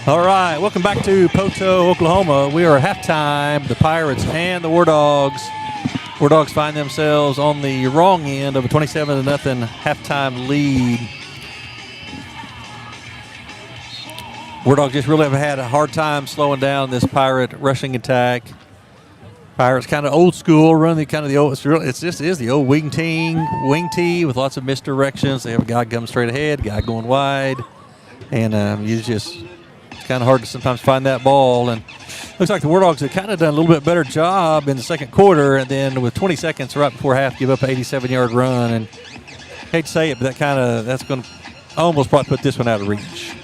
All right, welcome back to Poteau, Oklahoma. We are at halftime. The Pirates and the Wardogs. Wardogs find themselves on the wrong end of a 27-0 halftime lead. Wardogs just really have had a hard time slowing down this Pirate rushing attack. Pirates kind of old school, run the old. It's just the old wing tee with lots of misdirections. They have a guy coming straight ahead, guy going wide, and it's kind of hard to sometimes find that ball. And looks like the Wardogs have kind of done a little bit better job in the second quarter, and then with 20 seconds right before half, give up an 87-yard run. And hate to say it, but that's going to almost probably put this one out of reach.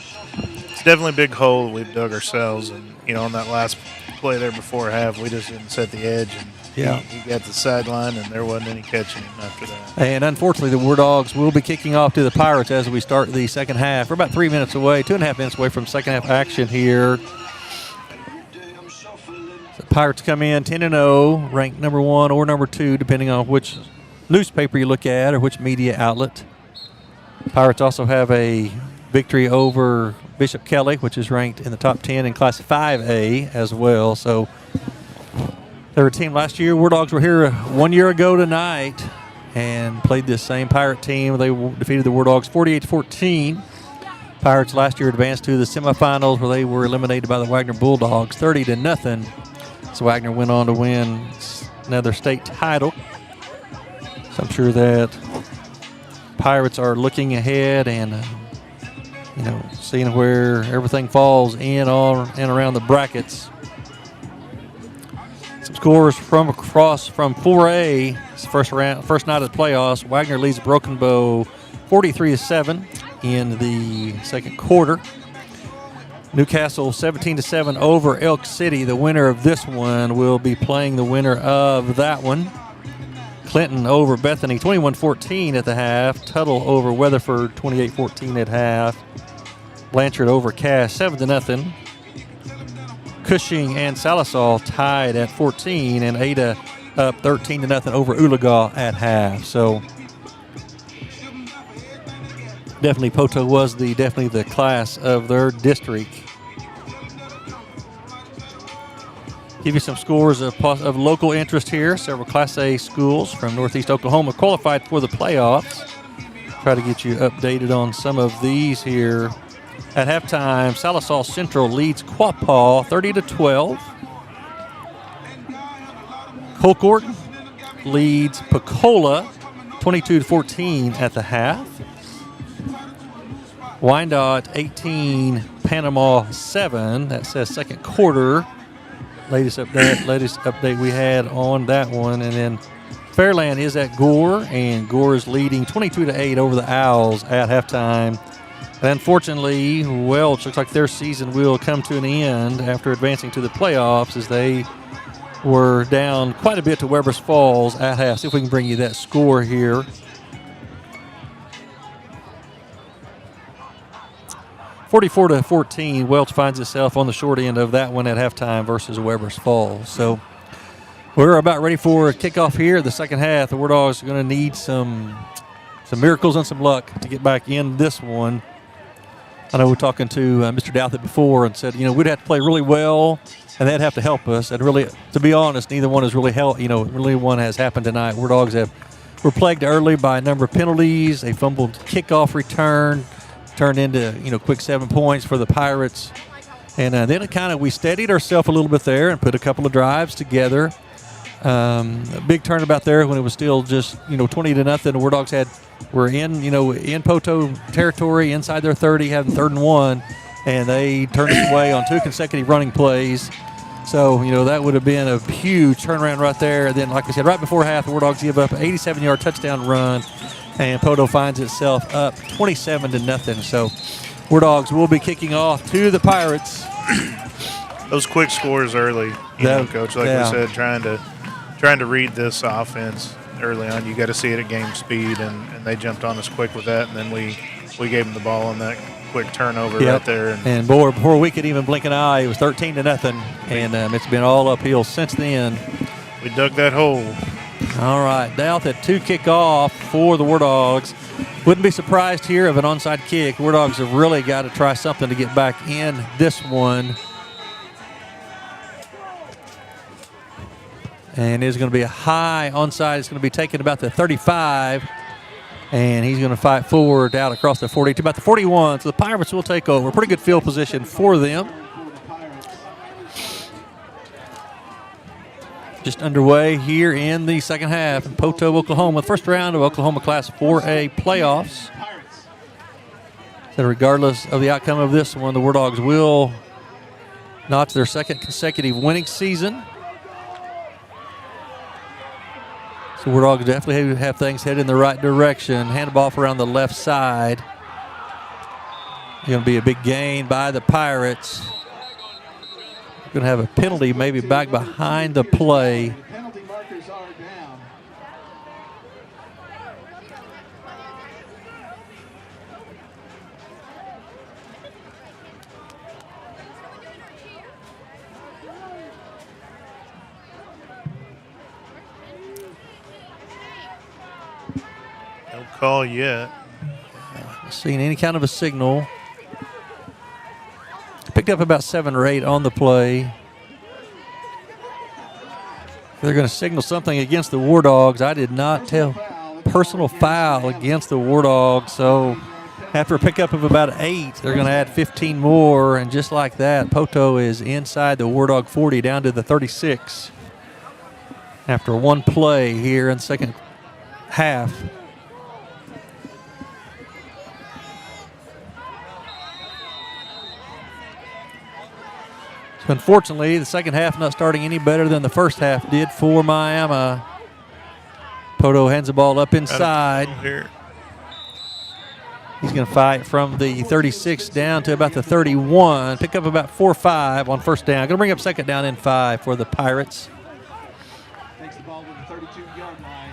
It's definitely a big hole we've dug ourselves, and on that last play there before half, we just didn't set the edge, and he got the sideline, and there wasn't any catching him after that. And unfortunately, the Wardogs will be kicking off to the Pirates as we start the second half. We're about 3 minutes away, 2.5 minutes away from second half action here. The Pirates come in 10-0, ranked number 1 or number 2, depending on which newspaper you look at or which media outlet. Pirates also have a victory over Bishop Kelly, which is ranked in the top 10 in Class 5A as well. So they were a team last year. Wardogs were here 1 year ago tonight and played this same Pirate team. They defeated the Wardogs 48-14. Pirates last year advanced to the semifinals where they were eliminated by the Wagner Bulldogs 30-0. So Wagner went on to win another state title. So I'm sure that Pirates are looking ahead and seeing where everything falls in, on, and around the brackets. Some scores from 4A. It's first night of the playoffs. Wagner leads Broken Bow 43-7 in the second quarter. Newcastle 17-7 over Elk City. The winner of this one will be playing the winner of that one. Clinton over Bethany 21-14 at the half. Tuttle over Weatherford 28-14 at half. Blanchard over Cass 7-0. Cushing and Salisaw tied at 14, and Ada up 13-0 over Oologah at half. So definitely Poteau was definitely the class of their district. Give you some scores of local interest here. Several Class A schools from Northeast Oklahoma qualified for the playoffs. Try to get you updated on some of these here. At halftime, Salisaw Central leads Quapaw 30-12. Colcord leads Pecola 22-14 at the half. Wyandotte 18, Panama 7. That says second quarter. Latest update we had on that one. And then Fairland is at Gore, and Gore is leading 22-8 over the Owls at halftime. And unfortunately, Welch looks like their season will come to an end after advancing to the playoffs as they were down quite a bit to Weber's Falls at half. See if we can bring you that score here. (44-14). Welch finds itself on the short end of that one at halftime versus Weber's Falls. So we're about ready for a kickoff here. The second half, the Wardogs are going to need some miracles and some luck to get back in this one. I know we're talking to Mr. Douthit before and said, we'd have to play really well, and they'd have to help us. And really, to be honest, neither one has really helped. Really one has happened tonight. Wardogs were plagued early by a number of penalties. A fumbled kickoff return turned into quick 7 points for the Pirates, and then we steadied ourselves a little bit there and put a couple of drives together. A big turnabout there when it was still just 20-0. The Wardogs were in Poteau territory inside their 30, having 3rd and 1, and they turned us away on 2 consecutive running plays. So that would have been a huge turnaround right there. And then, like I said, right before half, the Wardogs give up an 87-yard touchdown run, and Poteau finds itself up 27-0. So Wardogs will be kicking off to the Pirates. Those quick scores early, Coach, like we said, trying to read this offense early on. You got to see it at game speed, and they jumped on us quick with that, and then we gave them the ball on that quick turnover right there. And boy, before we could even blink an eye, it was 13-0, and it's been all uphill since then. We dug that hole. All right, Douthit to kick off for the Wardogs. Wouldn't be surprised here of an onside kick. Wardogs have really got to try something to get back in this one. And it's going to be a high onside. It's going to be taken about the 35. And he's going to fight forward out across the 40 to about the 41. So the Pirates will take over. Pretty good field position for them. Just underway here in the second half in Poteau, Oklahoma. First round of Oklahoma Class 4A playoffs. So regardless of the outcome of this one, the Wardogs will notch their second consecutive winning season. So Wardogs definitely have things headed in the right direction. Hand the ball off around the left side. Going to be a big gain by the Pirates. Going to have a penalty maybe back behind the play. Penalty markers are down. No call yet. Seen any kind of a signal. Picked up about 7 or 8 on the play. They're going to signal something against the Wardogs. I did not tell. Personal foul against the Wardogs. So after a pickup of about 8, they're going to add 15 more. And just like that, Poteau is inside the Wardog 40 down to the 36. After one play here in the second half. So unfortunately, the second half not starting any better than the first half did for Miami. Poteau hands the ball up inside. He's going to fight from the 36 down to about the 31. Pick up about 4 or 5 on first down. Going to bring up second down and 5 for the Pirates. Takes the ball to the 32-yard line.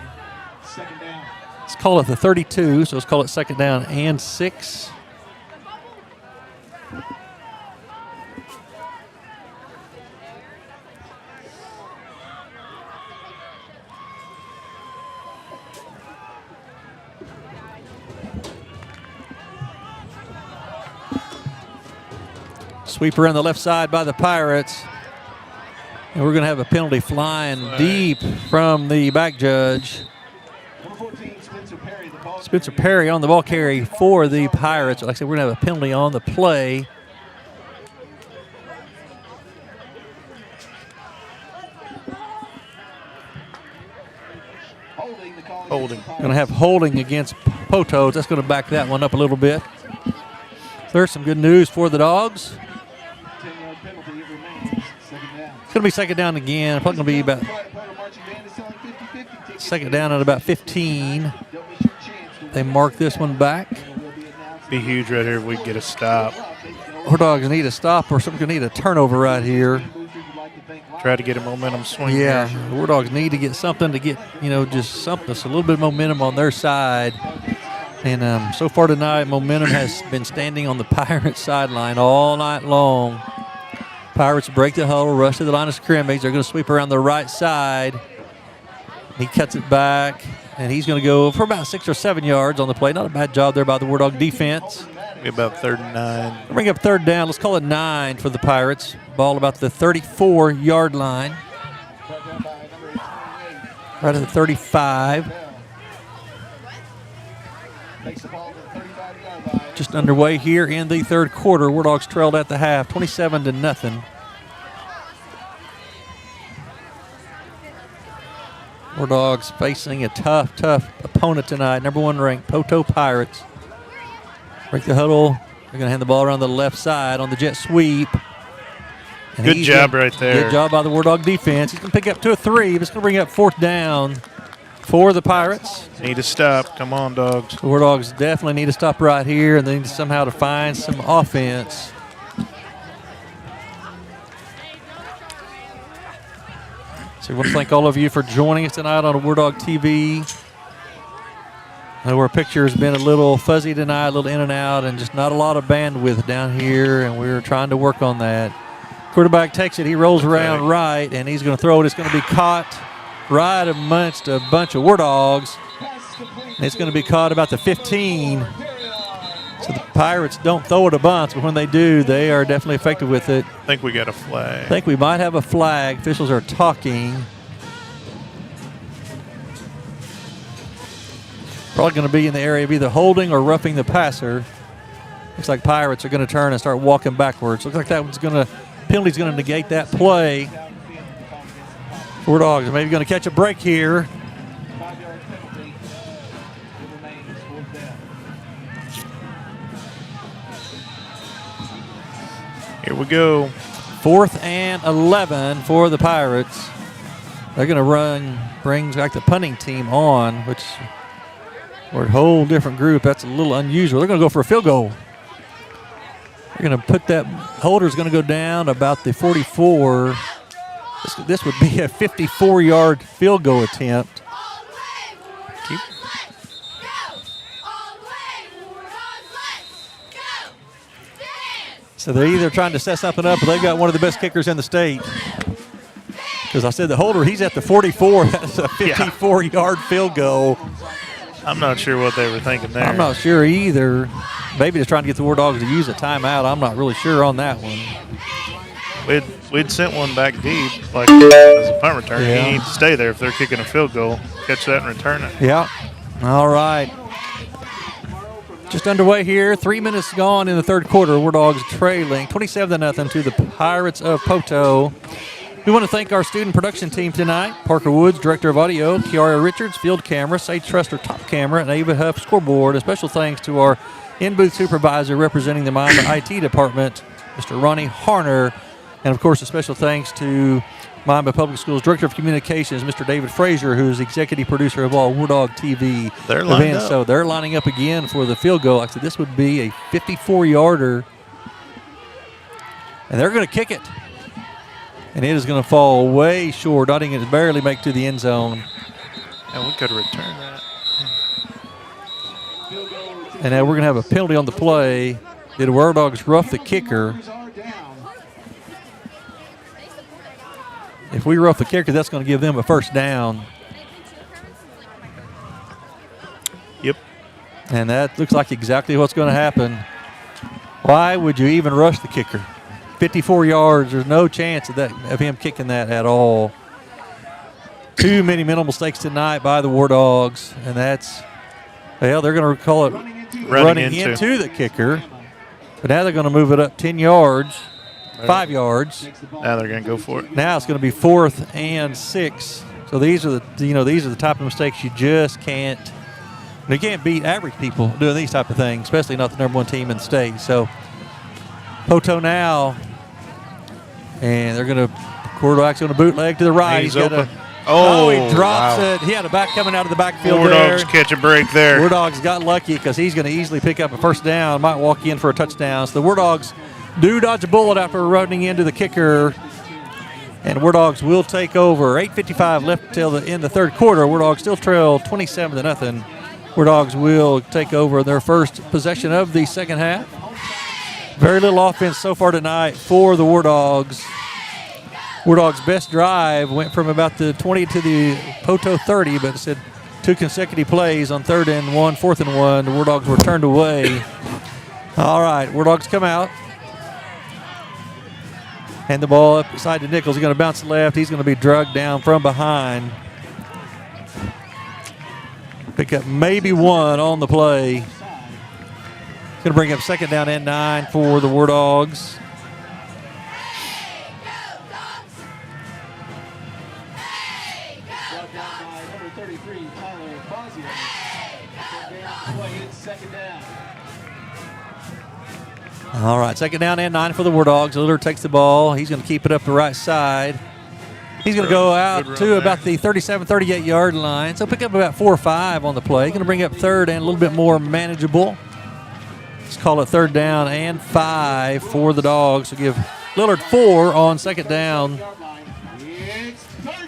Second down. Let's call it the 32, so let's call it second down and 6. Sweeper on the left side by the Pirates. And we're going to have a penalty flying deep from the back judge. Number 14, Spencer Perry on the ball carry for the Pirates. Like I said, we're going to have a penalty on the play. Holding. Going to have holding against Poteau. That's going to back that one up a little bit. There's some good news for the Dogs. 10-yard penalty, it remains. Second down. It's going to be second down again. Probably going to be about second down at about 15. They mark this one back. Be huge right here if we can get a stop. Wardogs need a stop or something. Need a turnover right here. Try to get a momentum swing. Yeah, here. the Wardogs need to get something to get, just something, so a little bit of momentum on their side. And so far tonight, momentum has been standing on the Pirates sideline all night long. Pirates break the huddle, rush to the line of scrimmage. They're going to sweep around the right side. He cuts it back, and he's going to go for about 6 or 7 yards on the play. Not a bad job there by the Wardog defense. Be about 3rd and 9. Bring up third down. Let's call it 9 for the Pirates. Ball about the 34-yard line. Right at the 35. Just underway here in the third quarter. Wardogs trailed at the half, 27-0. Wardogs facing a tough opponent tonight. Number 1 ranked Poteau Pirates. Break the huddle. They're going to hand the ball around the left side on the jet sweep. And good job right there. Good job by the Wardog defense. He's going to pick up 2 or 3, but it's going to bring up 4th down for the Pirates. Need to stop. Come on, Dogs. The Wardogs definitely need to stop right here, and they need somehow to find some offense. So I want to thank all of you for joining us tonight on Wardog TV. I know our picture has been a little fuzzy tonight, a little in and out, and just not a lot of bandwidth down here, and we're trying to work on that. Quarterback takes it. He rolls around right, and he's going to throw it. It's going to be caught right amongst a bunch of Wardogs. And it's going to be caught about the 15. So the Pirates don't throw it a bunch, but when they do, they are definitely effective with it. I think we got a flag. I think we might have a flag. Officials are talking. Probably going to be in the area of either holding or roughing the passer. Looks like Pirates are going to turn and start walking backwards. Looks like that one's going to, penalty's going to negate that play. Wardogs are maybe going to catch a break here. Here we go. 4th and 11 for the Pirates. They're going to brings like the punting team on, which we're a whole different group. That's a little unusual. They're going to go for a field goal. They're going to put that, holder's going to go down about the 44. This would be a 54-yard field goal attempt. So they're either trying to set something up or they've got one of the best kickers in the state. Because I said the holder, he's at the 44. That's a 54-yard field goal. I'm not sure what they were thinking there. I'm not sure either. Maybe just trying to get the Wardogs to use a timeout. I'm not really sure on that one. We'd sent one back deep, like as a punt return. Yeah. He needs to stay there if they're kicking a field goal. Catch that and return it. Yeah. All right. Just underway here. 3 minutes gone in the third quarter. Wardogs trailing 27-0 to the Pirates of Poteau. We want to thank our student production team tonight. Parker Woods, Director of Audio, Kiara Richards, Field Camera, Sage Truster, Top Camera, and Ava Huff, Scoreboard. A special thanks to our in-booth supervisor representing the Miami IT department, Mr. Ronnie Harner. And, of course, a special thanks to Miami Public Schools Director of Communications, Mr. David Frazier, who is executive producer of all Wardog TV events. So they're lining up again for the field goal. Like I said, this would be a 54-yarder. And they're going to kick it. And it is going to fall way short. Not even barely make to the end zone. And we could return that. And now we're going to have a penalty on the play. Did Wardogs rough the kicker? If we rough the kicker, that's going to give them a first down. Yep. And that looks like exactly what's going to happen. Why would you even rush the kicker? 54 yards, there's no chance of him kicking that at all. Too many mental mistakes tonight by the Wardogs, and that's, well, they're going to call it running into the kicker. But now they're going to move it up 10 yards. 5 yards. Now they're going to go for it. Now it's going to be 4th and 6. So these are the type of mistakes you just can't. You can't beat average people doing these type of things, especially not the number one team in the state. So Poteau now, and they're going to quarterback's going to bootleg to the right. He's open. He drops it. He had a back coming out of the backfield there. Wardogs catch a break there. Wardogs got lucky because he's going to easily pick up a first down. Might walk in for a touchdown. So the Wardogs do dodge a bullet after running into the kicker, and Wardogs will take over. 8:55 left till the end of the third quarter. Wardogs still trail 27-0. Wardogs will take over their first possession of the second half. Very little offense so far tonight for the Wardogs. Wardogs' best drive went from about the 20 to the Poteau 30, but it said 2 consecutive plays on 3rd and 1, 4th and 1. The Wardogs were turned away. All right, Wardogs come out. Hand the ball up side to Nichols. He's going to bounce left. He's going to be drugged down from behind. Pick up maybe 1 on the play. Going to bring up 2nd down and 9 for the Wardogs. All right, 2nd down and 9 for the Wardogs. Lillard takes the ball. He's going to keep it up the right side. He's going to go out to about the 37, 38-yard line. So pick up about 4 or 5 on the play. Going to bring up 3rd and a little bit more manageable. Let's call it 3rd down and 5 for the Dogs. So give Lillard 4 on 2nd down.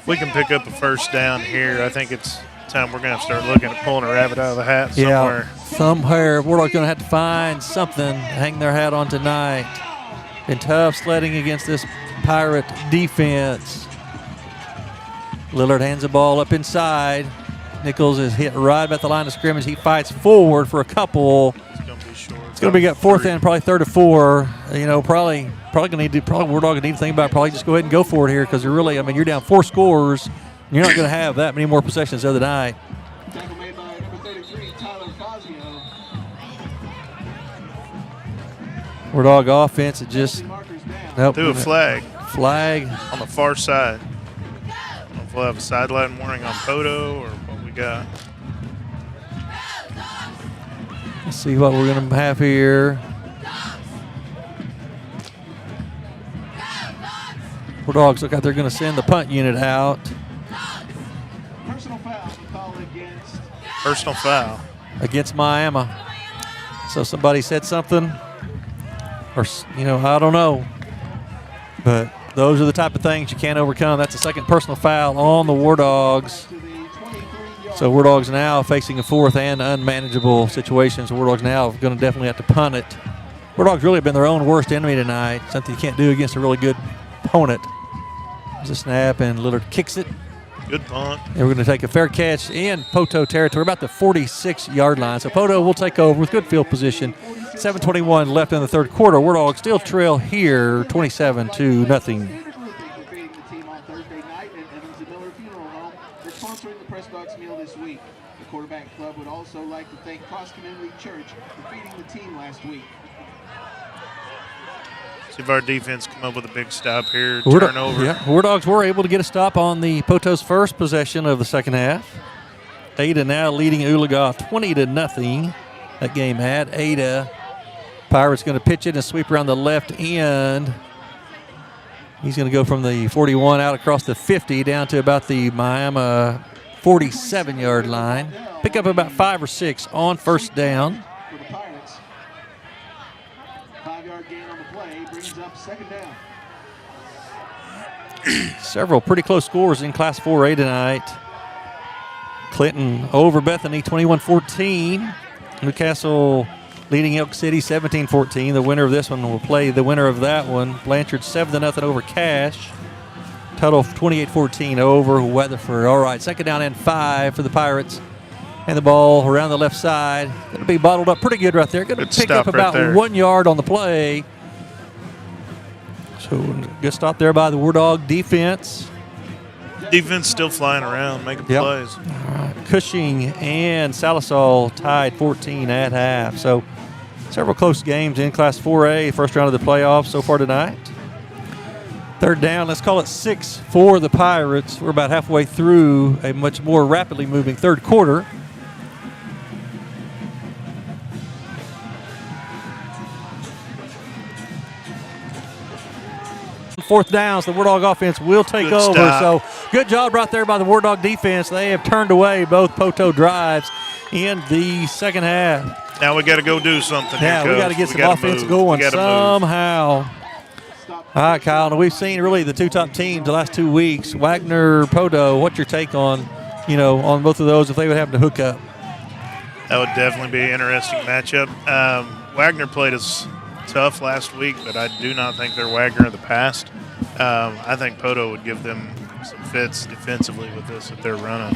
We can pick up a first down here. I think it's time we're going to start looking at pulling a rabbit out of the hat somewhere. Yeah, somewhere. Wardogs going to have to find something to hang their hat on tonight. Been tough sledding against this Pirate defense. Lillard hands the ball up inside. Nichols is hit right about the line of scrimmage. He fights forward for a couple. It's going to be short. It's going to be got fourth and probably third or four. You know, probably going to need to, Wardog going to need to think about probably just go ahead and go for it here because you're really, I mean, you're down 4 scores. You're not going to have that many more possessions the other night. Tackle made by number 33, Tyler Fazio. Wardog offense, it just, nope. Do a flag. Flag. On the far side. I don't know if we'll have a sideline warning on Poteau or what we got. Let's see what we're going to have here. Wardogs look like they're going to send the punt unit out. Personal foul call against. Personal foul. Against Miami. So somebody said something, or, you know, I don't know. But those are the type of things you can't overcome. That's the second personal foul on the Wardogs. So Wardogs now facing a fourth and unmanageable situation. So Wardogs now going to definitely have to punt it. Wardogs really have been their own worst enemy tonight. Something you can't do against a really good opponent. There's a snap and Lillard kicks it. Good punt. And we're going to take a fair catch in Poteau territory, about the 46-yard line. So Poteau will take over with good field position. 7:21 left in the third quarter. Wardogs still trail here 27-0. Sponsoring the Press Box meal this week. The quarterback club would also like to thank Cross Community Church for feeding the team last week. See if our defense come up with a big stop here. Turnover. Yeah, Wardogs were able to get a stop on the Poteau's first possession of the second half. Ada now leading Oologah 20-0. That game had Ada. Pirates going to pitch it and sweep around the left end. He's going to go from the 41 out across the 50 down to about the Miami 47-yard line. Pick up about 5 or 6 on first down. For the Pirates. 5-yard gain on the play brings up second down. Several pretty close scores in Class 4A tonight. Clinton over Bethany 21-14. Newcastle leading Elk City 17-14. The winner of this one will play the winner of that one. Blanchard 7-0 over Cash. Tuttle 28-14 over Weatherford. All right, second down and 5 for the Pirates. And the ball around the left side. Going to be bottled up pretty good right there. Going to pick up about 1 yard on the play. So good stop there by the Wardog defense. Defense still flying around, making plays. All right. Cushing and Salisal tied 14 at half. So several close games in Class 4A, first round of the playoffs so far tonight. Third down, let's call it 6 for the Pirates. We're about halfway through a much more rapidly moving third quarter. Fourth down, so the Wardog offense will take over. So good job right there by the Wardog defense. They have turned away both Poteau drives in the second half. Now we got to go do something. Yeah, we got to get some offense going somehow. All right, Kyle. Now we've seen really the two top teams the last 2 weeks. Wagner, Poteau. What's your take on, on both of those if they would have to hook up? That would definitely be an interesting matchup. Wagner played us tough last week, but I do not think they're Wagner of the past. I think Poteau would give them some fits defensively with this if they're running.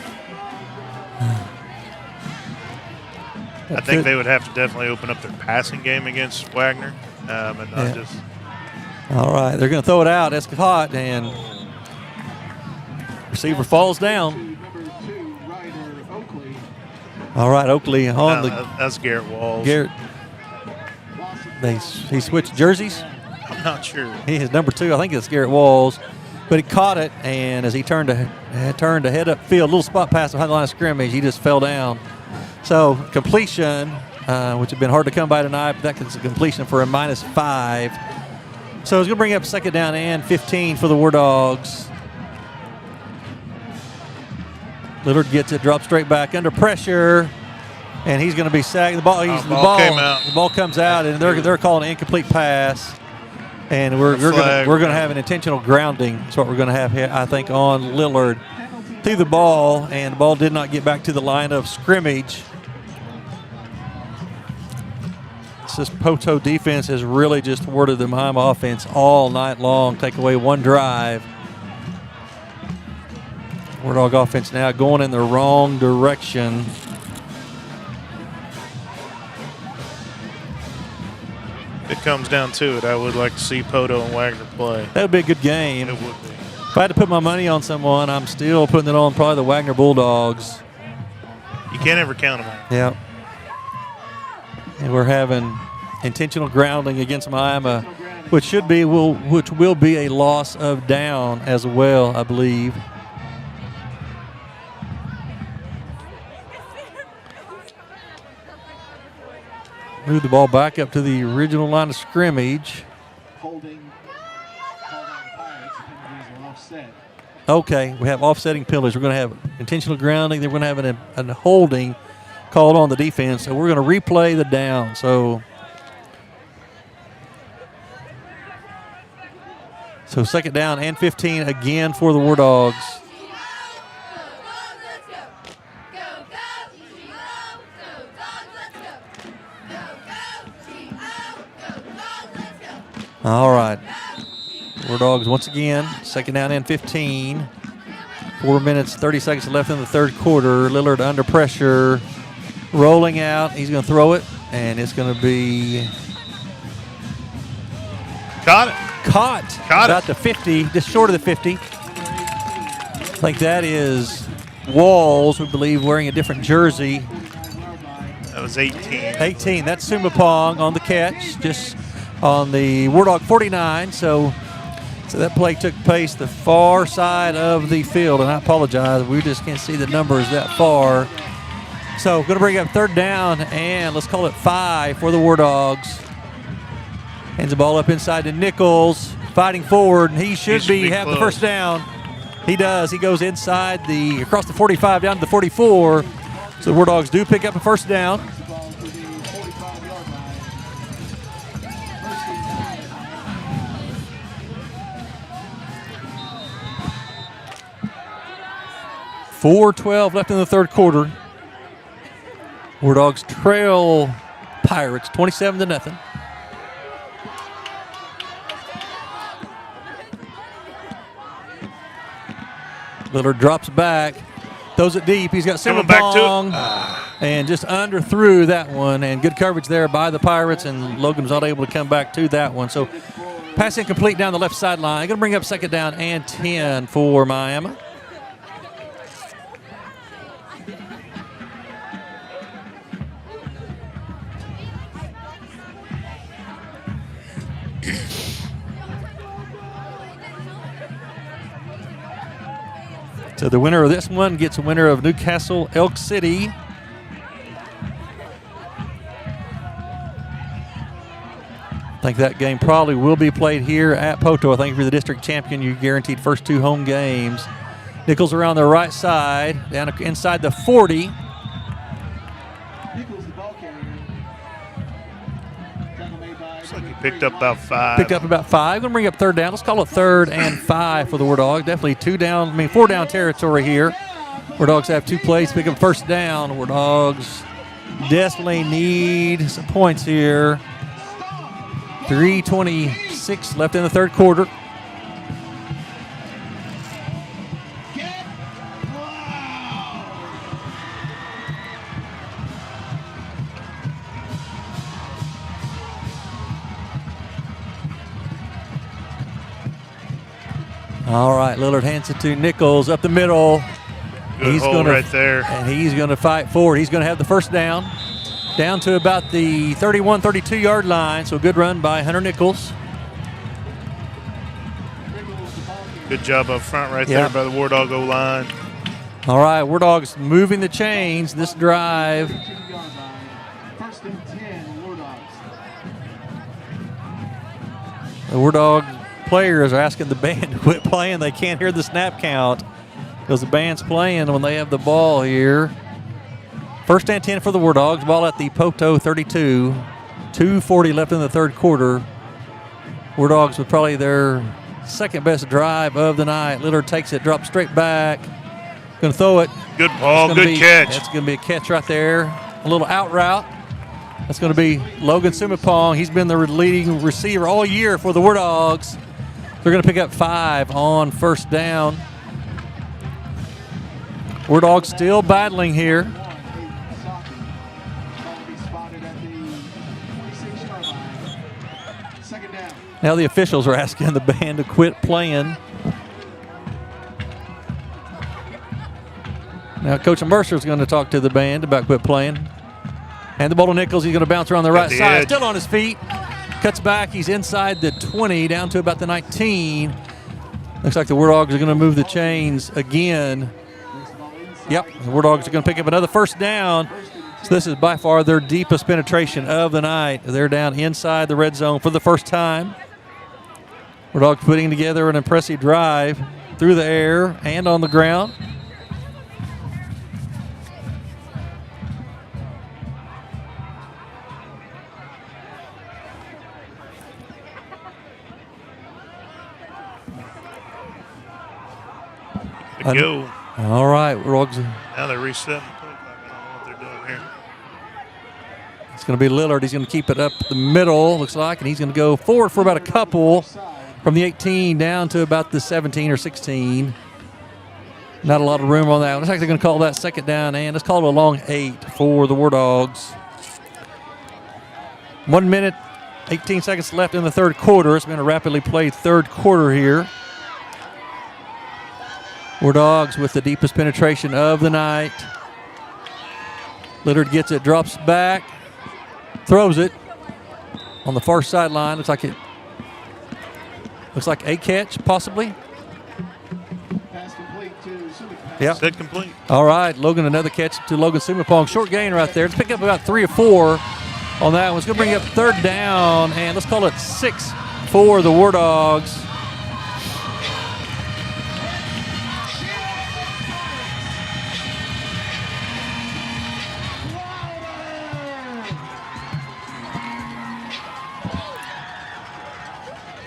I think they would have to definitely open up their passing game against Wagner, and not just. All right, they're going to throw it out. It's caught, and receiver falls down. All right, Oakley on that's Garrett Walls. Garrett. He switched jerseys. I'm not sure. He is number 2. I think it's Garrett Walls. But he caught it, and as he turned to head up field, a little spot pass behind the line of scrimmage, he just fell down. So completion, which had been hard to come by tonight, but that is a completion for a -5. So it's going to bring up second down and 15 for the Wardogs. Lillard gets it, drops straight back under pressure. And he's going to be sacked. The ball came out. The ball comes out, and they're calling an incomplete pass. And we're going to have an intentional grounding. That's what we're going to have here, I think, on Lillard. Threw the ball, and the ball did not get back to the line of scrimmage. This Poteau defense has really just thwarted the Miami offense all night long. Take away one drive. Wardog offense now going in the wrong direction. If it comes down to it, I would like to see Poteau and Wagner play. That would be a good game. It would be. If I had to put my money on someone, I'm still putting it on probably the Wagner Bulldogs. You can't ever count them out. Yeah. And we're having intentional grounding against Miami, which will be a loss of down as well, I believe. Move the ball back up to the original line of scrimmage. Holding Pirates, penalties are offset. Okay, we have offsetting penalties. We're going to have intentional grounding. Then we're going to have a holding called on the defense. So we're going to replay the down. So second down and 15 again for the Wardogs. All right. Wardogs once again, second down and 15. 4 minutes, 30 seconds left in the third quarter. Lillard under pressure, rolling out. He's going to throw it, and it's going to be caught about the 50, just short of the 50. I think that is Walls, we believe, wearing a different jersey. That was 18. 18. That's Sumapong on the catch, just on the Wardog 49. So that play took place the far side of the field, and I apologize. We just can't see the numbers that far. So going to bring up third down, and let's call it 5 for the Wardogs. Hands the ball up inside to Nichols, fighting forward, and he should have the first down. He does. He goes inside across the 45 down to the 44. So the Wardogs do pick up a first down. .4:12 left in the third quarter. Wardogs trail Pirates 27-0. Lillard drops back, throws it deep. He's got Sumapong and just underthrew that one. And good coverage there by the Pirates, and Logan's not able to come back to that one. So pass incomplete down the left sideline. Going to bring up second down and 10 for Miami. So the winner of this one gets a winner of Newcastle Elk City. I think that game probably will be played here at Poteau. I think if you're the district champion, you're guaranteed first 2 home games. Nichols around the right side, down inside the 40. Nichols, the ball carrier. Looks like he picked up about 5. Going to bring up third down. Let's call it 3rd and 5 for the Wardogs. Definitely 4 down territory here. Wardogs have 2 plays to pick up first down. Wardogs desperately need some points here. 3:26 left in the third quarter. All right, Lillard hands it to Nichols up the middle. Good hold right there. And he's going to fight forward. He's going to have the first down to about the 31, 32-yard line. So a good run by Hunter Nichols. Good job up front right there by the Wardog O-line. All right, Wardogs moving the chains this drive. First and 10, Wardogs. The Wardog players are asking the band to quit playing. They can't hear the snap count because the band's playing when they have the ball here. First and 10 for the Wardogs. Ball at the Poteau 32. 2:40 left in the third quarter. Wardogs with probably their second best drive of the night. Lillard takes it, drops straight back. Going to throw it. Good ball, good catch. That's going to be a catch right there. A little out route. That's going to be Logan Sumapong. He's been the leading receiver all year for the Wardogs. They're going to pick up 5 on first down. Wardog still battling here. Now the officials are asking the band to quit playing. Now Coach Mercer is going to talk to the band about quit playing. And the ball to Nichols. He's going to bounce around the right side. Edge. Still on his feet. Cuts back. He's inside the 20, down to about the 19. Looks like the Wardogs are going to move the chains again. Yep, the Wardogs are going to pick up another first down. So this is by far their deepest penetration of the night. They're down inside the red zone for the first time. Wardogs putting together an impressive drive through the air and on the ground. Go. All right, Wardogs. Now they're resetting. I don't know what they're doing here. It's going to be Lillard. He's going to keep it up the middle, looks like, and he's going to go forward for about a couple from the 18 down to about the 17 or 16. Not a lot of room on that. Looks like they're going to call that second down, and let's call it a long 8 for the Wardogs. 1 minute, 18 seconds left in the third quarter. It's been a rapidly played third quarter here. Wardogs with the deepest penetration of the night. Lillard gets it, drops back, throws it on the far sideline. Looks like a catch, possibly. Yep. Set complete. All right, Logan, another catch to Logan Sumapong. Short gain right there. Let's pick up about 3 or 4 on that one. It's going to bring up third down, and let's call it 6 for the Wardogs.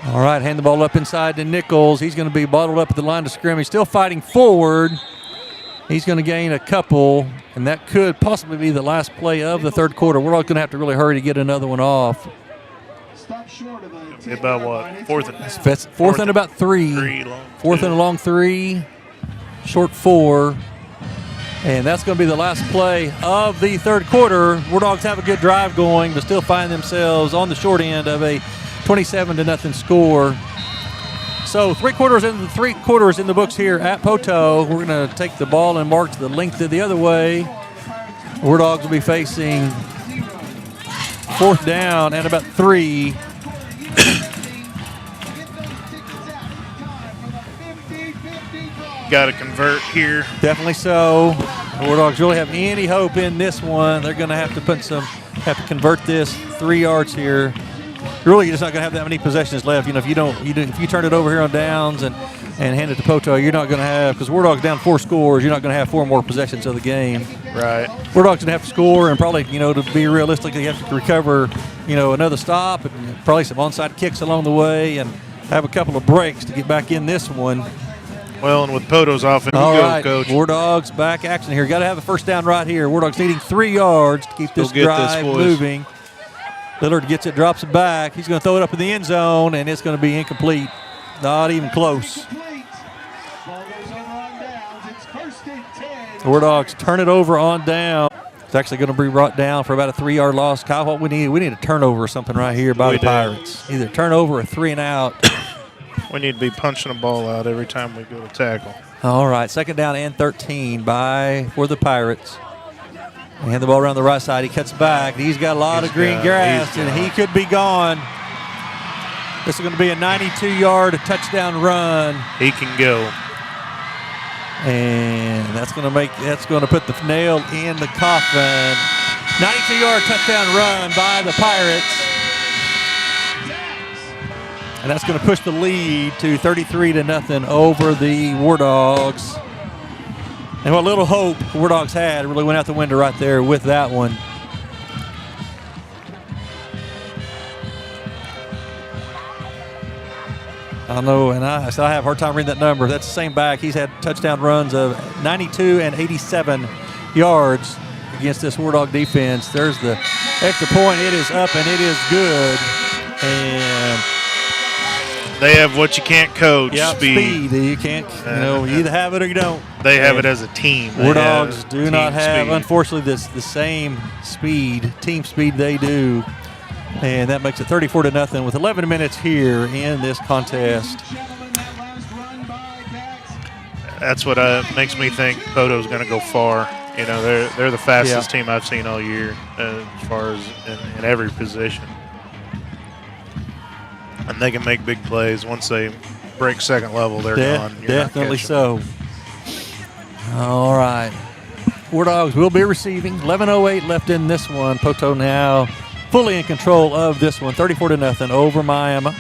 All right, hand the ball up inside to Nichols. He's going to be bottled up at the line of scrimmage, still fighting forward. He's going to gain a couple, and that could possibly be the last play of the third quarter. We're all going to have to really hurry to get another one off. About what? Fourth and about 3. Fourth and a long 3, short 4. And that's going to be the last play of the third quarter. Wardogs have a good drive going, but still find themselves on the short end of a 27-0 score. So 3 quarters in the books here at Poteau. We're going to take the ball and march the length of the other way. Wardogs will be facing fourth down and about 3. Got to convert here. Definitely so. The Wardogs really have any hope in this one. They're going to have to convert this 3 yards here. Really, you're just not going to have that many possessions left. You know, if you turn it over here on downs and hand it to Poteau, you're not going to have, because Wardog's down 4 scores, you're not going to have 4 more possessions of the game. Right. Wardog's going to have to score, and probably, to be realistic, you have to recover, another stop and probably some onside kicks along the way and have a couple of breaks to get back in this one. Well, and with Poteau's offense, all right, Coach. Wardogs back action here. Got to have a first down right here. Wardogs needing 3 yards to keep this drive moving. Lillard gets it, drops it back. He's going to throw it up in the end zone, and it's going to be incomplete. Not even close. Wardogs turn it over on down. It's actually going to be brought down for about a 3-yard loss. Kyle, what we need a turnover or something right here by the Pirates. Either turnover or 3 and out. We need to be punching the ball out every time we go to tackle. All right, second down and 13 for the Pirates. They hand the ball around the right side. He cuts back. He's got a lot of green grass, and he could be gone. This is going to be a 92-yard touchdown run. He can go. And that's going to put the nail in the coffin. 92-yard touchdown run by the Pirates. And that's going to push the lead to 33-0 over the Wardogs. And what little hope the Wardogs had really went out the window right there with that one. I know, and I have a hard time reading that number. That's the same back. He's had touchdown runs of 92 and 87 yards against this Wardog defense. There's the extra point. It is up, and it is good. And they have what you can't coach, speed. You can't, you either have it or you don't. They have it as a team. Wardogs do not have, speed. unfortunately, the same team speed they do. And that makes it 34-0 with 11 minutes here in this contest. That's what makes me think Poteau's going to go far. You know, they're the fastest team I've seen all year as far as in every position. And they can make big plays. Once they break second level, they're gone. Definitely so. All right. Wardogs will be receiving. 11:08 left in this one. Poteau now fully in control of this one. 34-0 over Miami.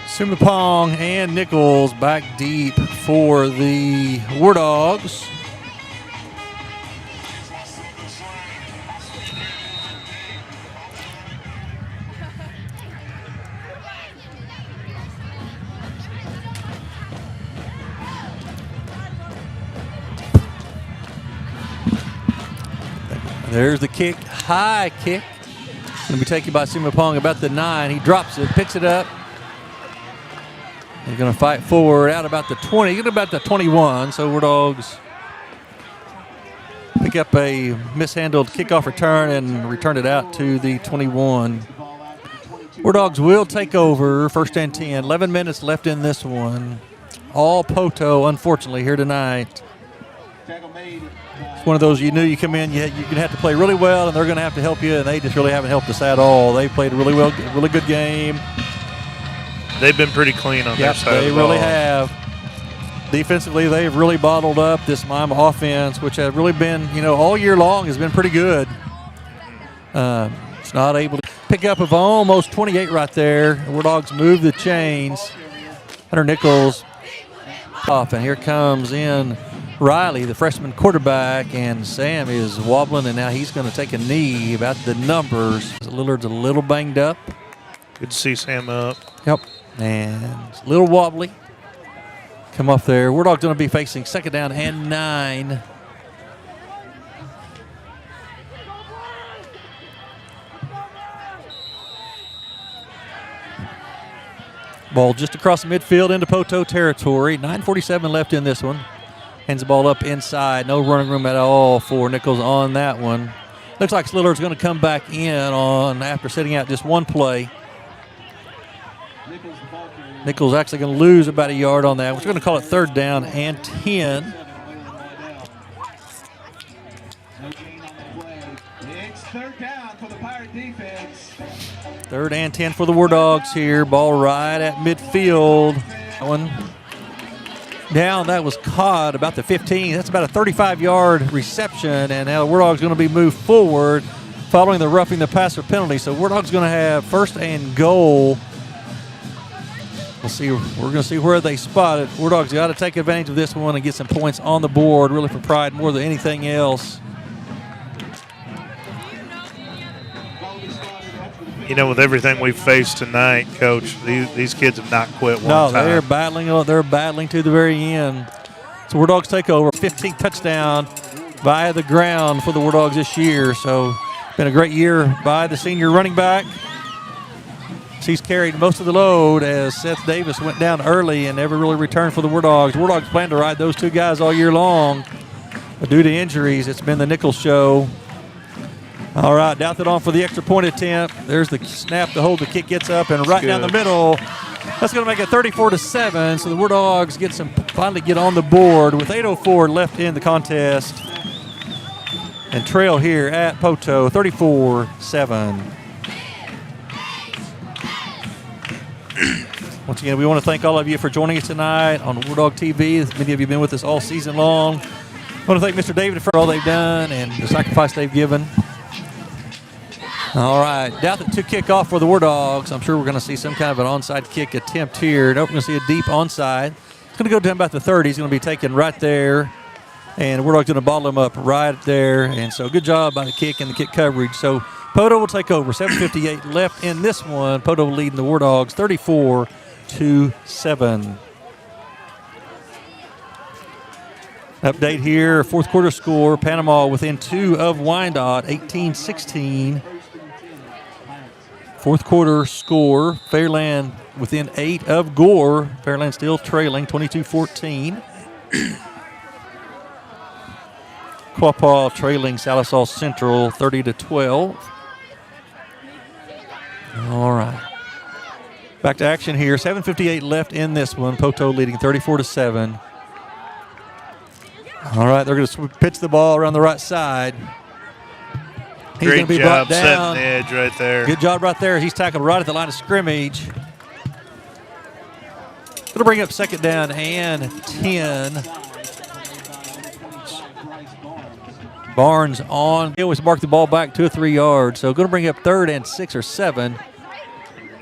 Sumapong and Nichols back deep for the Wardogs. There's the kick, high kick. Going to be taken by Sumapong about the 9. He drops it, picks it up. He's going to fight forward out about the 20. Get about the 21. So Wardogs pick up a mishandled kickoff return and return it out to the 21. Wardogs will take over first and 10. 11 minutes left in this one. All Poteau, unfortunately, here tonight. It's one of those you knew you come in, you're going to have to play really well, and they're going to have to help you, and they just really haven't helped us at all. They played a really good game. They've been pretty clean on their side of the ball. They really have. Defensively, they've really bottled up this Miami offense, which has really been, all year long has been pretty good. It's not able to pick up of almost 28 right there. Wardogs move the chains. Hunter Nichols off, and here comes in Riley, the freshman quarterback, and Sam is wobbling, and now he's going to take a knee about the numbers. Lillard's a little banged up. Good to see Sam up. Yep. And it's a little wobbly. Come off there. Wardog's going to be facing second down and 9. Ball just across the midfield into Poteau territory. 9:47 left in this one. Hands the ball up inside. No running room at all for Nichols on that one. Looks like Lillard's going to come back in on after sitting out just one play. Nichols actually going to lose about a yard on that. We're going to call it third down and 10. It's third down for the Pirate defense. Third and 10 for the Wardogs here. Ball right at midfield. One down. That was caught about the 15. That's about a 35-yard reception. And now the Wardogs going to be moved forward following the roughing the passer penalty. So Wardogs going to have first and goal. We'll see. We're going to see where they spot it. Wardogs got to take advantage of this one and get some points on the board, really for pride more than anything else. With everything we've faced tonight, Coach, these kids have not quit one time. No, they're battling to the very end. So Wardogs take over. 15th touchdown via the ground for the Wardogs this year. So been a great year by the senior running back. He's carried most of the load as Seth Davis went down early and never really returned for the Wardogs. Wardogs plan to ride those two guys all year long. But due to injuries, it's been the Nichols show. All right, Douthit on for the extra point attempt. There's the snap to hold. The kick gets up and right down the middle. That's going to make it 34-7. So the Wardogs finally get on the board with 8:04 left in the contest. And trail here at Poteau, 34-7. Once again, we want to thank all of you for joining us tonight on Wardog TV. Many of you have been with us all season long. I want to thank Mr. David for all they've done and the sacrifice they've given. All right, Douthit to kick off for the Wardogs. I'm sure we're going to see some kind of an onside kick attempt here. Nope, we're going to see a deep onside. It's going to go down about the 30. He's going to be taken right there. And Wardog's going to bottle him up right there. And so good job by the kick and the kick coverage. So Poteau will take over. 7:58 left in this one. Poteau leading the Wardogs 34-7. Update here, fourth quarter score, Panama within 2 of Wyandotte, 18-16. Fourth quarter score, Fairland within 8 of Gore. Fairland still trailing, 22-14. Quapaw trailing Sallisaw Central, 30-12. All right. Back to action here, 7:58 left in this one. Poteau leading 34-7. All right, they're going to pitch the ball around the right side. He's going to be brought down. Setting the edge right there. Good job right there. He's tackled right at the line of scrimmage. Going to bring up second down and 10. Barnes on. He always marked the ball back 2 or 3 yards. So going to bring up third and 6 or 7.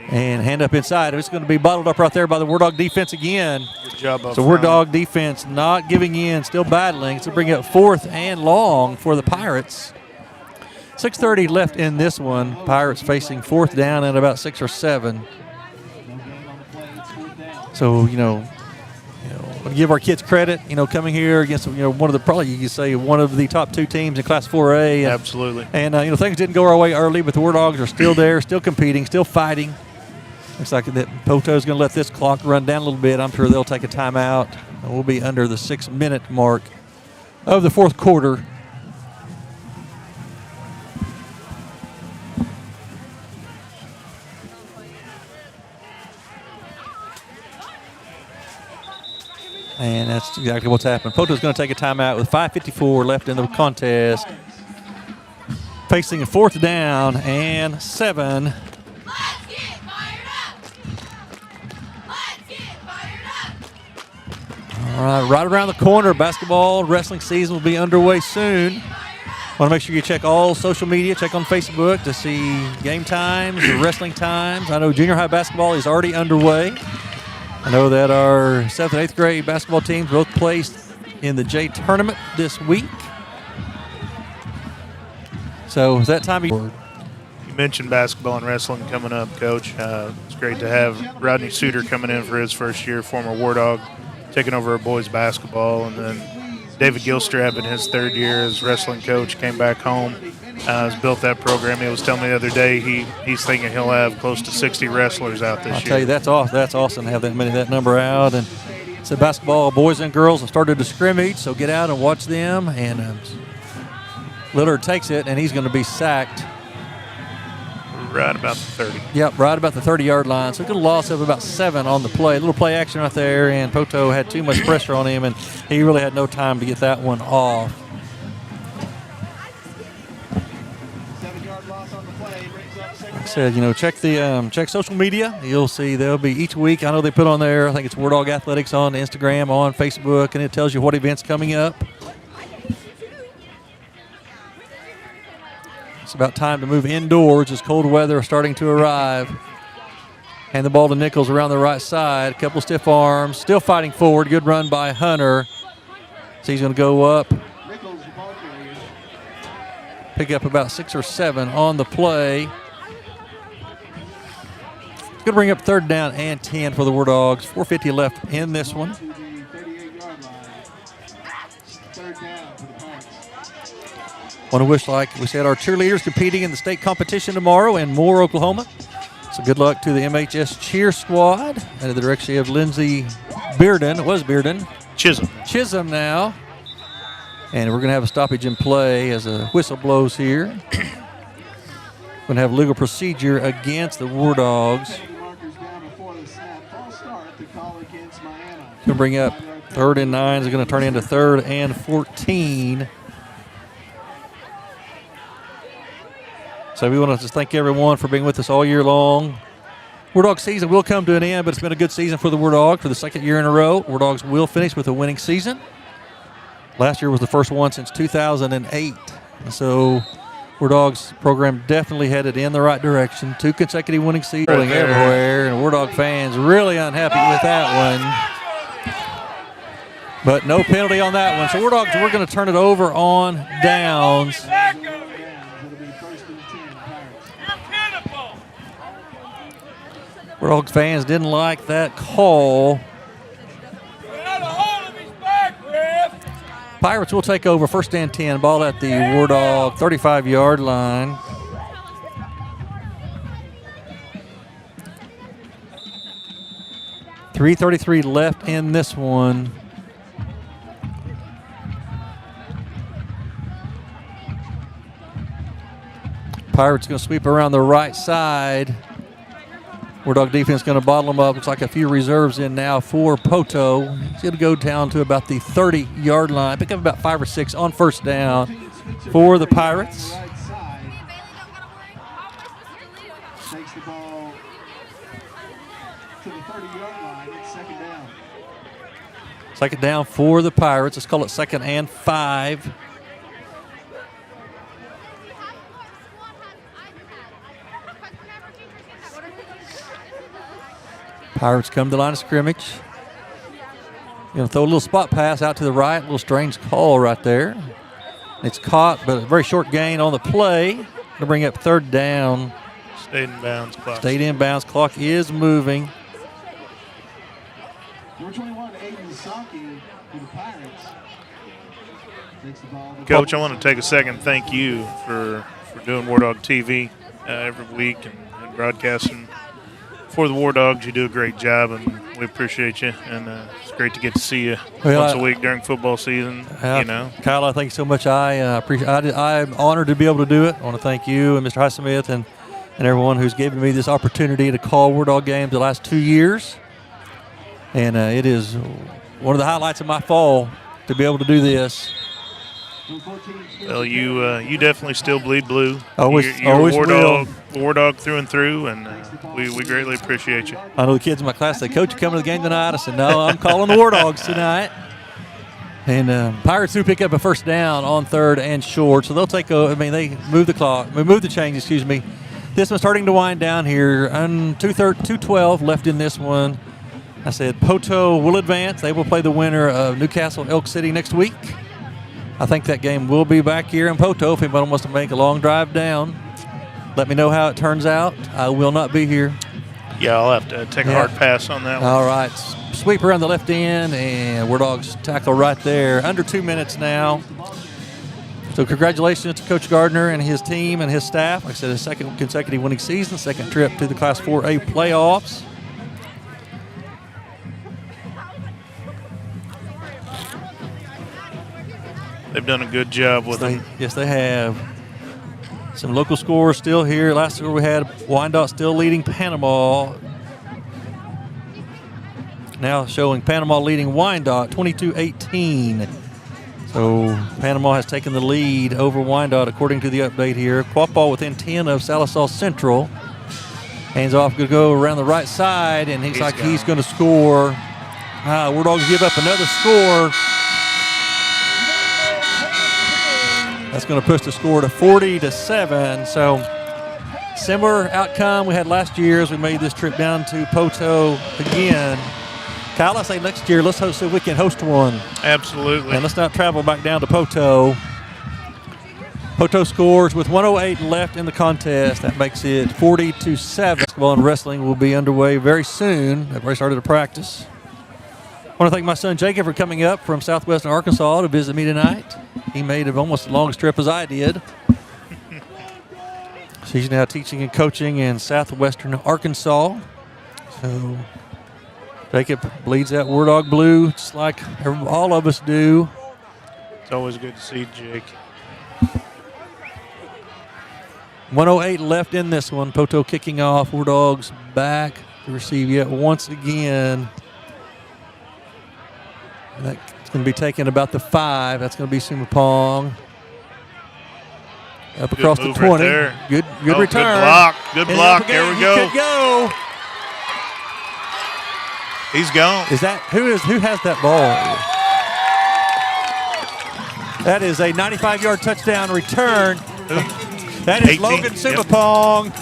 And hand up inside. It's going to be bottled up right there by the Wardog defense again. Good job up so Wardog defense not giving in, still battling. So bring up fourth and long for the Pirates. 6:30 left in this one. Pirates facing fourth down at about 6 or 7. So, give our kids credit, coming here against, one of the, probably you could say, one of the top 2 teams in Class 4A. Absolutely. And, things didn't go our way early, but the Wardogs are still there, still competing, still fighting. Looks like that Poteau's going to let this clock run down a little bit. I'm sure they'll take a timeout. We'll be under the 6-minute mark of the fourth quarter. And that's exactly what's happened. Poteau's going to take a timeout with 5:54 left in the contest. Facing a fourth down and 7. All right, right around the corner, basketball, wrestling season will be underway soon. Want to make sure you check all social media, check on Facebook to see game times, or wrestling times. I know junior high basketball is already underway. I know that our 7th and 8th grade basketball teams both placed in the J tournament this week. So it's that time of year. You mentioned basketball and wrestling coming up, Coach. It's great to have Rodney Suter coming in for his first year, former Wardog, taking over our boys basketball. And then David Gilstrap in his 3rd year as wrestling coach came back home, has built that program. He was telling me the other day he's thinking he'll have close to 60 wrestlers out this year. I'll tell you, that's awesome to have that number out. And so basketball, boys and girls have started to scrimmage, so get out and watch them. And Lillard takes it, and he's going to be sacked. Right about the 30. Yep, right about the 30-yard line. So a good loss of about 7 on the play. A little play action right there, and Poteau had too much pressure on him, and he really had no time to get that one off. 7-yard loss on the play. Brings up second. Like I said, check social media. You'll see they'll be each week. I know they put on there, I think it's Wardog Athletics on Instagram, on Facebook, and it tells you what events coming up. It's about time to move indoors as cold weather is starting to arrive. Hand the ball to Nichols around the right side. A couple stiff arms. Still fighting forward. Good run by Hunter. So he's going to go up. Pick up about 6 or 7 on the play. Going to bring up 3rd down and 10 for the Wardogs. 4:50 left in this one. Want to wish, like we said, our cheerleaders competing in the state competition tomorrow in Moore, Oklahoma. So good luck to the MHS cheer squad under the direction of Lindsey Bearden. It was Bearden. Chisholm now. And we're going to have a stoppage in play as a whistle blows here. Going to have legal procedure against the Wardogs. Going to bring up 3rd and 9. Is going to turn into 3rd and 14. So we want to just thank everyone for being with us all year long. Wardog season will come to an end, but it's been a good season for the Wardog for the 2nd year in a row. Wardogs will finish with a winning season. Last year was the first one since 2008. And so Wardogs program definitely headed in the right direction. 2 consecutive winning seasons everywhere, and Wardog fans really unhappy with that one. But no penalty on that one. So Wardogs, we're going to turn it over on downs. Wardogs fans didn't like that call. Pirates will take over, first and 10, ball at the Wardog 35-yard line. .333 left in this one. Pirates going to sweep around the right side. Wardog defense going to bottle them up. Looks like a few reserves in now for Poteau. He's going to go down to about the 30-yard line. Pick up about 5 or 6 on first down for the Pirates. Takes the ball to the 30-yard line. It's second down. Second down for the Pirates. Let's call it 2nd and 5. Pirates come to the line of scrimmage. Going to throw a little spot pass out to the right. A little strange call right there. It's caught, but a very short gain on the play. Going to bring up 3rd down. Stayed in bounds. Clock. Stayed in bounds. Clock is moving. Number 21, Aiden Saki for the Pirates. Takes the ball. Coach, I want to take a second. Thank you for doing Wardog TV every week and broadcasting for the Wardogs. You do a great job, and we appreciate you. And it's great to get to see you once a week during football season. Kyle, I thank you so much. I appreciate. I'm honored to be able to do it. I want to thank you and Mr. Highsmith and everyone who's given me this opportunity to call Wardog games the last 2 years. And it is one of the highlights of my fall to be able to do this. Well, you definitely still bleed blue. Always Wardog through and through, and we greatly appreciate you. I know the kids in my class say, "Coach, you coming to the game tonight?" I said, "No, I'm calling the Wardogs tonight." And Pirates do pick up a first down on 3rd and short, so they'll take. They move the clock, move the chains. Excuse me. This one's starting to wind down here. 2:12 left in this one. I said Poteau will advance. They will play the winner of Newcastle Elk City next week. I think that game will be back here in Poteau. If anybody wants to make a long drive down, let me know how it turns out. I will not be here. Yeah, I'll have to take a hard pass on that one. All right. Sweep around the left end, and Wardogs tackle right there. Under 2 minutes now. So congratulations to Coach Gardner and his team and his staff. Like I said, his 2nd consecutive winning season, 2nd trip to the Class 4A playoffs. They've done a good job with them. Yes, they have. Some local scores still here. Last score we had Wyandotte still leading Panama. Now showing Panama leading Wyandotte 22-18. So Panama has taken the lead over Wyandotte according to the update here. Quapaw within 10 of Sallisaw Central. Hands off, going to go around the right side, and he's going to score. Wardogs give up another score. That's going to push the score to 40-7. So similar outcome we had last year as we made this trip down to Poteau again. Kyle, I say next year let's host so we can host one. Absolutely. And let's not travel back down to Poteau. Poteau scores with 1:08 left in the contest. That makes it 40-7. Basketball and wrestling will be underway very soon. They've already started to practice. I want to thank my son Jacob for coming up from southwestern Arkansas to visit me tonight. He made almost the longest trip as I did. So he's now teaching and coaching in southwestern Arkansas. So Jacob bleeds that Wardog blue just like all of us do. It's always good to see Jake. 1:08 left in this one. Poteau kicking off. Wardogs back to receive yet once again. That's going to be taken about the 5. That's going to be Sumapong. Up across the 20. Right good return. Good block. There we go. Could go. He's gone. Is that who has that ball? That is a 95-yard touchdown return. That is 18. Logan Sumapong.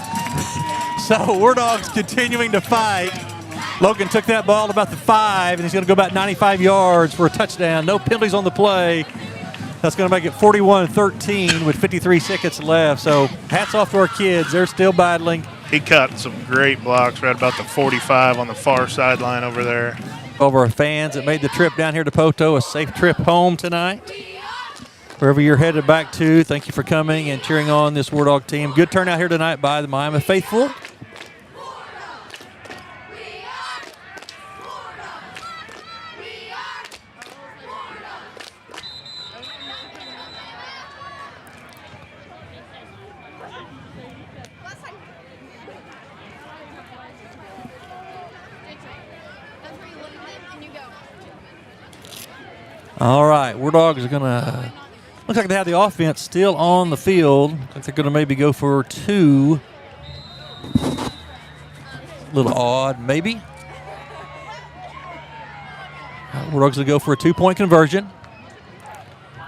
So Wardogs continuing to fight. Logan took that ball about the 5, and he's going to go about 95 yards for a touchdown. No penalties on the play. That's going to make it 41-13 with 53 seconds left. So hats off to our kids. They're still battling. He cut some great blocks right about the 45 on the far sideline over there. All of our fans that made the trip down here to Poteau, a safe trip home tonight. wherever you're headed back to, thank you for coming and cheering on this Wardog team. Good turnout here tonight by the Miami faithful. All right, Wardogs are going to, looks like they have the offense still on the field. I think they're going to maybe go for 2. A little odd, maybe. Wardogs going to go for a 2-point conversion.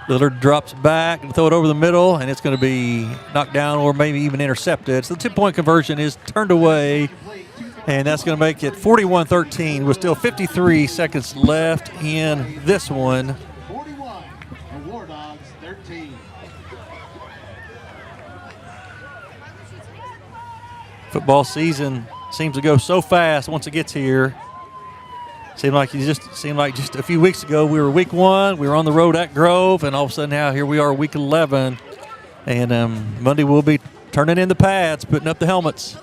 Lillard drops back and throw it over the middle, and it's going to be knocked down or maybe even intercepted. So the 2-point conversion is turned away, and that's going to make it 41-13 with still 53 seconds left in this one. 41, the Wardogs 13. Football season seems to go so fast once it gets here. Seemed like just a few weeks ago we were week 1, we were on the road at Grove, and all of a sudden now here we are week 11, and Monday we'll be turning in the pads, putting up the helmets,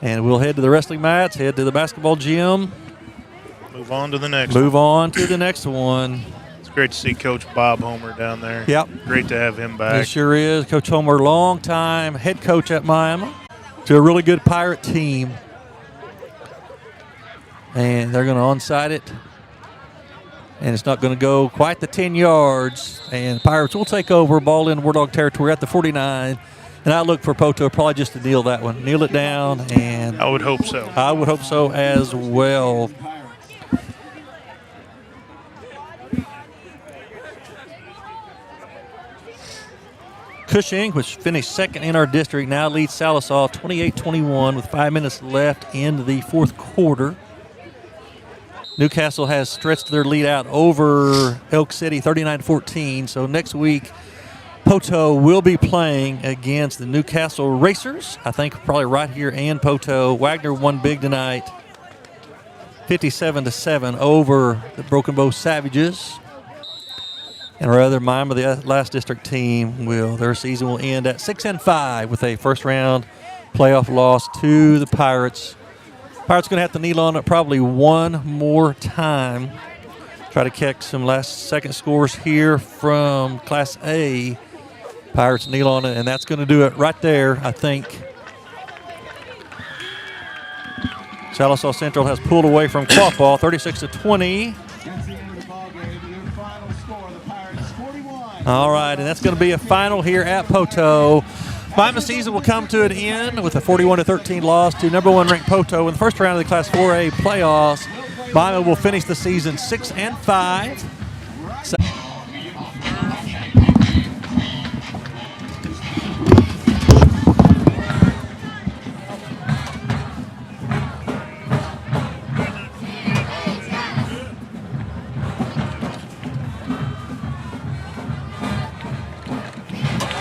and we'll head to the wrestling mats, head to the basketball gym. Move on to the next one. It's great to see Coach Bob Homer down there. Yep. Great to have him back. It sure is. Coach Homer, long-time head coach at Miami, to a really good Pirate team. And they're going to onside it. And it's not going to go quite the 10 yards. And Pirates will take over, ball in Wardog territory at the 49. And I look for Poteau probably just to kneel that one. Kneel it down. And I would hope so. I would hope so as well. Cushing, which finished second in our district, now leads Sallisaw 28-21 with 5 minutes left in the fourth quarter. Newcastle has stretched their lead out over Elk City 39-14. So next week, Poteau will be playing against the Newcastle Racers. I think probably right here in Poteau. Wagner won big tonight, 57-7 over the Broken Bow Savages. And rather, Miami, the last district team, their season will end at 6-5 with a first-round playoff loss to the Pirates. Pirates going to have to kneel on it probably one more time. Try to catch some last-second scores here from Class A. Pirates kneel on it, and that's going to do it right there, I think. Sallisaw Central has pulled away from Quapaw, 36-20. All right, and that's going to be a final here at Poteau. Miami season will come to an end with a 41-13 loss to number 1 ranked Poteau in the first round of the Class 4A playoffs. Miami will finish the season 6-5.